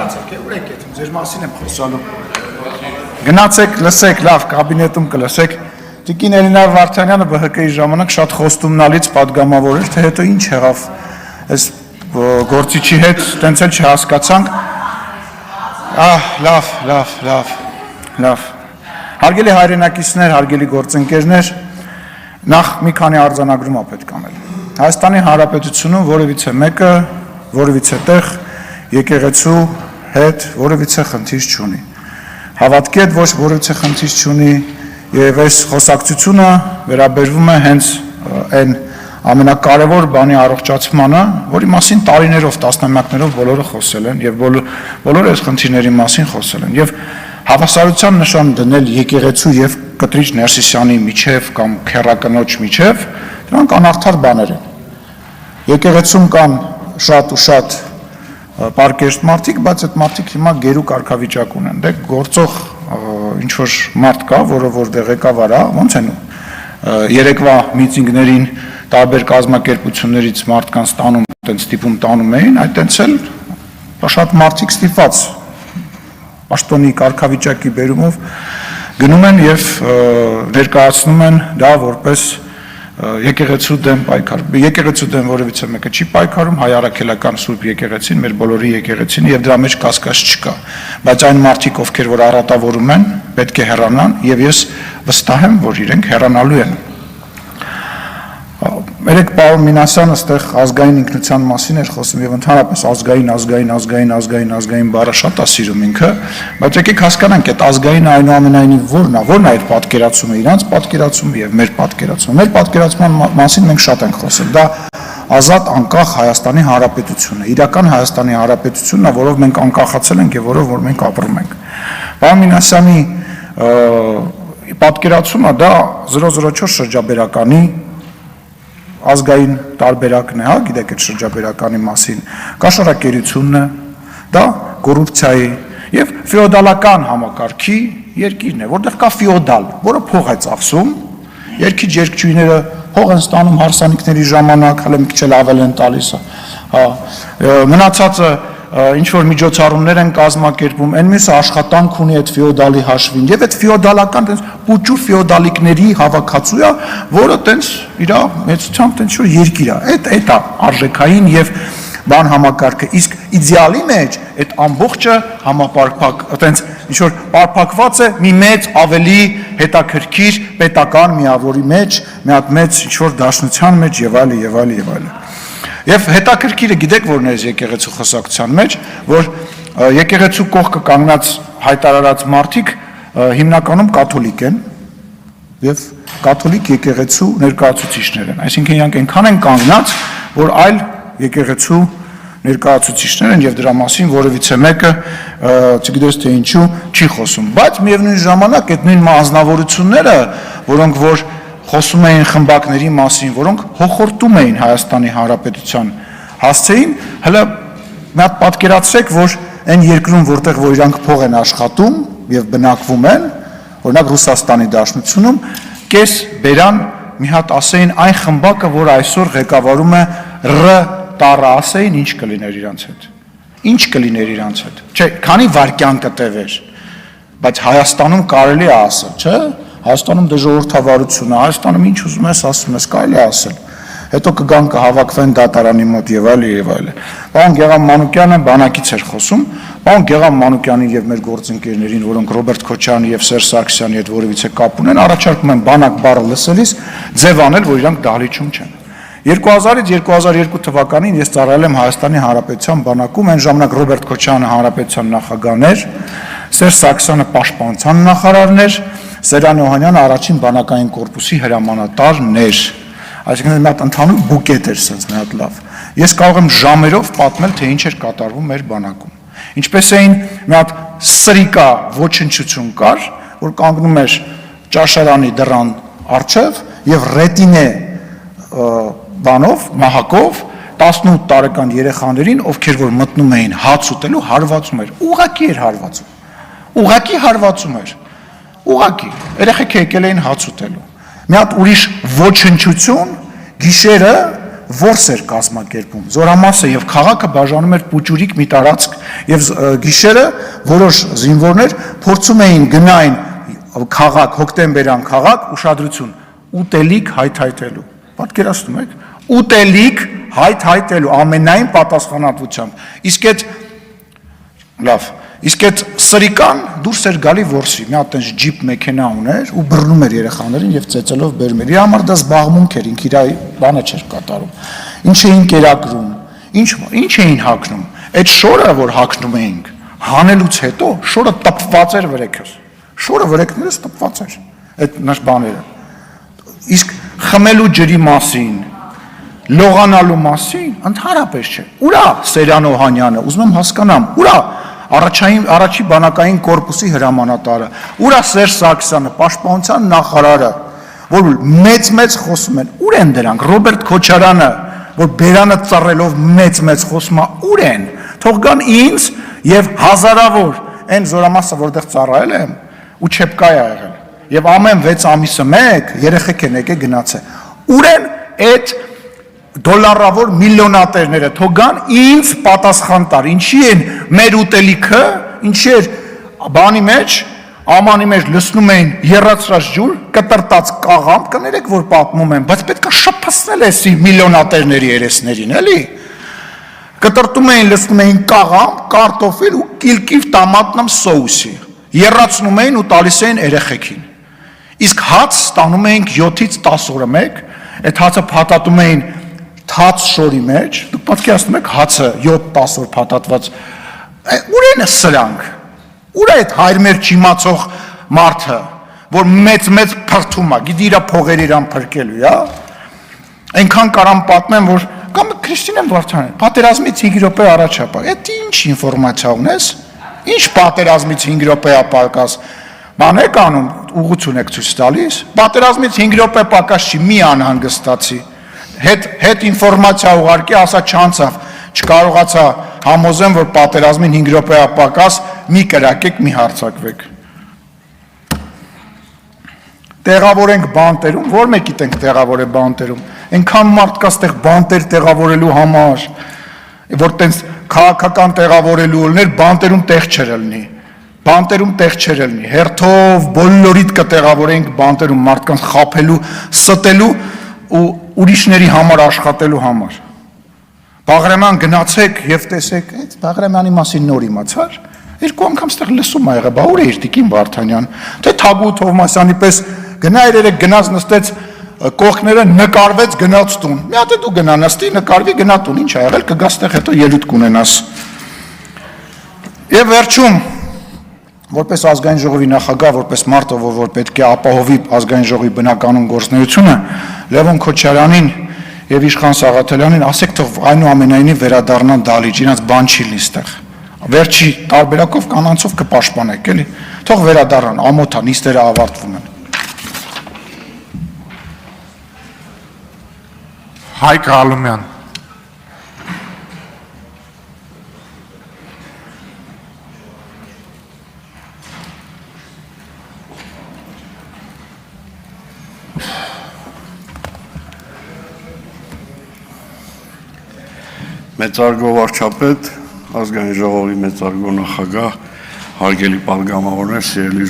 գնացեք, ուր եք եթում, ձեր մասին եմ խոսալու։ Գնացեք, լսեք, լավ, կաբինետում կլսեք։ Տիկին Էլինա Վարդանյանը ԲՀԿ-ի ժամանակ շատ խոստումնալից պատգամավոր էր, թե հետո ինչ եղավ այս գործիչի հետ, տենց էլ չհասկացանք։ Լավ։ Հարգելի հայրենակիցներ, հարգելի գործընկերներ, նախ մի քանի արձանագրում է պետք անել։ Հայաստանի Հանրապետությունում որևիցե մեկը, որևիցե տեղ եկեղեցու հետ որևիցե խնդիր չունի։ Հավատքի հետ ոչ որևիցե խնդիր չունի եւ այս խոսակցությունը վերաբերվում է հենց այն ամենակարևոր բանի առողջացմանը, որի մասին տարիներով, տասնամյակներով բոլորը խոսել են եւ բոլորը այս խնդիրների մասին խոսել են եւ հավասարության նշան դնել եկեղեցու եւ Կտրիչ Ներսիսյանի միջև կամ քեռակնոջ միջև, դրանք անարդար բաներ են։ Եկեղեցում կան շատ ու շատ պարկեշտ մարդիկ, բայց այդ մարդիկ հիմա գերու կարգավիճակ ունեն։ Դե գործող ինչ որ մարդ կա, որը որտեղ ղեկավար է, ոնց են երեկվա միտինգներին տարբեր կազմակերպություններից մարդկանց տանում, այդպես տիպում տանում էին, այդտենց էլ շատ մարդիկ ստիպված պաշտոնի կարգավիճակի բերումով գնում են եւ ներկայացնում են դա որպես եկեղեցու դեմ պայքար։ Եկեղեցու դեմ որևիցե մեկը չի պայքարում, հայ առաքելական Սուրբ եկեղեցին, մեր բոլորի եկեղեցին եւ դրա մեջ կասկած չկա։ Բայց այն մարդիկ, ովքեր որ առատավորում են, պետք է հեռանան եւ ես վստահ եմ, որ իրենք հեռանալու են։ Երեք պարոն Մինասյանը այստեղ ազգային ինքնության մասին էր խոսում եւ ընդհանրապես ազգային բառը շատ է սիրում ինքը, բայց եկեք հասկանանք այդ ազգային այնուամենայնիվ որն է այդ պատկերացումը, իրանց պատկերացումը եւ մեր պատկերացումը։ Մեր պատկերացման մասին մենք շատ ենք խոսել։ Դա ազատ անկախ Հայաստանի Հանրապետությունն է, իրական Հայաստանի Հանրապետությունն է, որով մենք անկախացել ենք եւ որով որ մենք ապրում ենք։ Պարոն Մինասյանի պատկերացումը դա 004 շրջաբերականի ազգային տարբերակն է, հա, գիտեք այդ շրջաբերականի մասին, կաշառակերությունն է, դա կոռուպցիայի եւ ֆեոդալական համակարգի երկիրն է, որտեղ կա ֆեոդալ, որը փող է ծախսում, երկիչ երկչույները փող են ստանում հարսանիքների ժամանակ, հələ մի քիչ էլ ավել են տալիս, հա, մնացածը ինչ որ միջոցառումներ են կազմակերպում, այն մյուսը աշխատանք ունի այդ ֆեոդալի հաշվին եւ այդ ֆեոդալական տենց պուճուր ֆեոդալիկների հավաքածու է, որը տենց իր մեծությամբ տենց որ երկիր է։ Այդ է արժեքային եւ բան համակարգը, իսկ իդեալի մեջ այդ ամբողջը համապարփակ, տենց ինչ որ պարփակված է մի մեծ ավելի հետաքրքիր պետական միավորի մեջ, մի հատ մեծ ինչ որ դաշնության մեջ եւ այլ։ Եվ հետաքրքիրը գիտեք որն է եկեղեցու խոսակցության մեջ, որ եկեղեցու կողքը կանգնած հայտարարած մարդիկ հիմնականում կաթոլիկ են եւ կաթոլիկ եկեղեցու ներկայացուցիչներ են, այսինքն իրանք այնքան են կանգնած, որ այլ եկեղեցու ներկայացուցիչներ են եւ դրա մասին որևիցե մեկը չգիտես թե ինչու չի խոսում, բայց միևնույն ժամանակ այդ նույն անձնավորությունները, որոնք որ խոսում էին խմբակների մասին, որոնք հոխորտում էին Հայաստանի Հանրապետության հասցեին, հələ մի հատ պատկերացրեք, որ այն երկրում, որտեղ որ իրանք փող են աշխատում եւ բնակվում են, օրինակ Ռուսաստանի Դաշնությունում, կես բերան մի հատ ասեին այն խմբակը, որ այսօր ղեկավարում է ՌՏՌ, ասեին ինչ կլիներ իրանց հետ։ Ինչ կլիներ իրանց հետ։ Չէ, քանի վարքյան կտևեր, բայց Հայաստանում կարելի է ասել, չէ՞։ Հայաստանում դե ժողովրդավարություն է, Հայաստանում ինչ ուզում ես ասում ես, կարելի է ասել։ Հետո կգան կհավաքվեն դատարանի մոտ եւ այլ։ Պարոն Գեգամ Մանուկյանը բանակից էր խոսում, պարոն Գեգամ Մանուկյանին եւ մեր գործընկերներին, որոնք Ռոբերտ Քոչարյանի եւ Սերժ Սարգսյանի հետ որևիցե կապ ունեն, առաջարկում են բանակ բառը լսելիս ձև անել, որ իրանք դահլիճում չեն։ 2000-ից 2002 թվականին ես ծառայել եմ Հայաստանի Հանրապետության բանակում, այն ժամանակ Ռոբերտ Քոչարյանը Հանրապետության նախագահն էր, Սերժ Սարգսյանը պաշտպանության նախարարն էր, Սերան Օհանյանը առաջին բանակային կորպուսի հրամանատարն էր։ Այսինքն մի հատ ընդհանուր բուկետ էր sense մի հատ լավ։ Ես կարող եմ ժամերով պատմել, թե ինչ էր կատարվում մեր բանակում։ Ինչպես էին մի հատ սրիկա ոչնչություն կար, որ կանգնում էր ճաշարանի դռան առջև եւ ռետինե բանով, մահակով 18 տարեկան երեխաներին, ովքեր որ մտնում էին հաց ուտելու, հարվածում էր։ Ուղղակի էր հարվածում։ Ուղղակի հարվածում էր։ Ուղղակի երեխեք եկել էին հաց ուտելու։ Մի հատ ուրիշ ոչնչություն գիշերը, որս էր կազմակերպում, զորամասը եւ քաղաքը բաժանում էր պուճուրիկ մի տարածք եւ գիշերը որոշ զինվորներ փորձում էին գնային քաղաք, հոկտեմբերյան քաղաք, ուշադրություն, ուտելիք հայթայթելու։ Պատկերացնում եք, ուտելիք հայթայթելու ամենայն պատասխանատվությամբ։ Իսկ այդ սրիկան դուրս էր գալի որսի, մի հատ այնպես ջիպ մեքենա ուներ ու բռնում էր երեխաներին եւ ծեծելով բերում էր։ Իր համար դա զբաղմունք էր, ինքը իր բանը չէր կատարում։ Ինչ էին կերակրում, ինչ էին հագնում։ Այդ շորը, որ հագնում էինք, հանելուց հետո շորը տպված էր վրեքս։ Շորը վրեքներս տպված էր։ Այդ նշ բաները։ Իսկ խմելու ջրի մասին, լողանալու մասին ընդհանրապես չէ։ Ուրա Սերյան Օհանյանը, ուզում եմ հասկանամ, ուրա առաջի բանակային կորպուսի հրամանատարը, ուրա Սերժ Սարգսյանը, պաշտպանության նախարարը, որ մեծ խոսում են, ուր են դրանք, Ռոբերտ Քոչարյանը, որ բերանը ծռելով մեծ խոսում է, ուր են, թող գան ինձ եւ հազարավոր այն զորամասը, որտեղ ծառայել եմ, ու չեպկա է եղել, եւ ամեն 6 ամիսը մեկ երեխեք են եկել գնացել, ուր են այդ դոլարավոր միլիոնատերները, թող գան ինձ պատասխան տար, ինչի են մեր ուտելիքը, ինչի էր բանի մեջ, ամանի մեջ լցնում էին եռացրած ջուր, կտրտած կաղամբ, կներեք որ պատմում են, բայց պետք է շփացնել էսի միլիոնատերների երեսներին, էլի։ Կտրտում էին, լցնում էին կաղամբ, կարտոֆիլ ու կիլկիվ տամատնամ սոուսի, եռացնում էին ու տալիս էին երեխեքին։ Իսկ հաց ստանում էինք 7-ից 10 օրը մեկ, այդ հացը փաթաթում էին թաց շորի մեջ, դուք պատկերացնում եք հացը 7-10 օր փաթաթված, ուր են սրանք, ուր է այդ հայր մեր չիմացող մարդը, որ մեծ փրթում է, գիտի իրա փողեր իրան փրկելու, այնքան կարամ պատմեմ, որ կամ Քրիստինե Վարդանյան, պատերազմից 5 րոպե առաջ է պա, այդ ինչ ինֆորմացիա ունես, ինչ պատերազմից 5 րոպե ապարկաս, բան եք անում, ուղղություն եք ցույց տալիս, պատերազմից 5 րոպե պակաս չի, մի անհանգստացի, հետ ինֆորմացիա ուղարկի, ասա չանցավ, չկարողացա համոզեմ, որ պատերազմին 5 րոպե ապակաս մի կրակեք, մի հարցակվեք։ Տեղավորենք բանտերում, որ մեկի տենք տեղավոր է բանտերում, այնքան մարդ կա ստեղ բանտեր տեղավորելու համար, որ տենց քաղաքական տեղավորելու ուլներ, բանտերում տեղ չեր ելնի, բանտերում տեղ չեր ելնի, հերթով բոլորիդ կտեղավորենք բանտերում մարդկանց խափելու, ստելու ու ուրիշների համար աշխատելու համար։ Բաղրամյան գնացեք եւ տեսեք, այդ Բաղրամյանի մասին նոր իմացար, 2 անգամ ստեղ լսում ա եղել, բա ուր է Տիկին Վարդանյան, թե Թագուհի Թովմասյանի պես գնա երեք գնաց նստեց կողքները նկարվեց գնաց տուն։ Մի հատ է դու գնա նստի, նկարվի գնա տուն, ինչ ա եղել, կգաս տեղ հետո ելույթ կունենաս։ Եվ վերջում որպես ազգային ժողովի նախագահ, որպես մարդը, որ պետք է ապահովի ազգային ժողովի բնականոն գործունեությունը, Լևոն Քոչարյանին եւ Իշխան Սաղաթելյանին ասեք թող այնուամենայնիվ վերադառնան դալիճ, իրենց բան չի լինի ստեղ։ Վերջի տարբերակով կանանցով կպաշտպանեք, էլի։ Թող վերադառնան, ամոթ է, նիստերը ավարտվում են։ Հայկ Ալումյան։ Մեծարգո վարչապետ, ազգային ժողովի մեծարգո նախագահ, հարգելի պատգամավորներ, սիրելի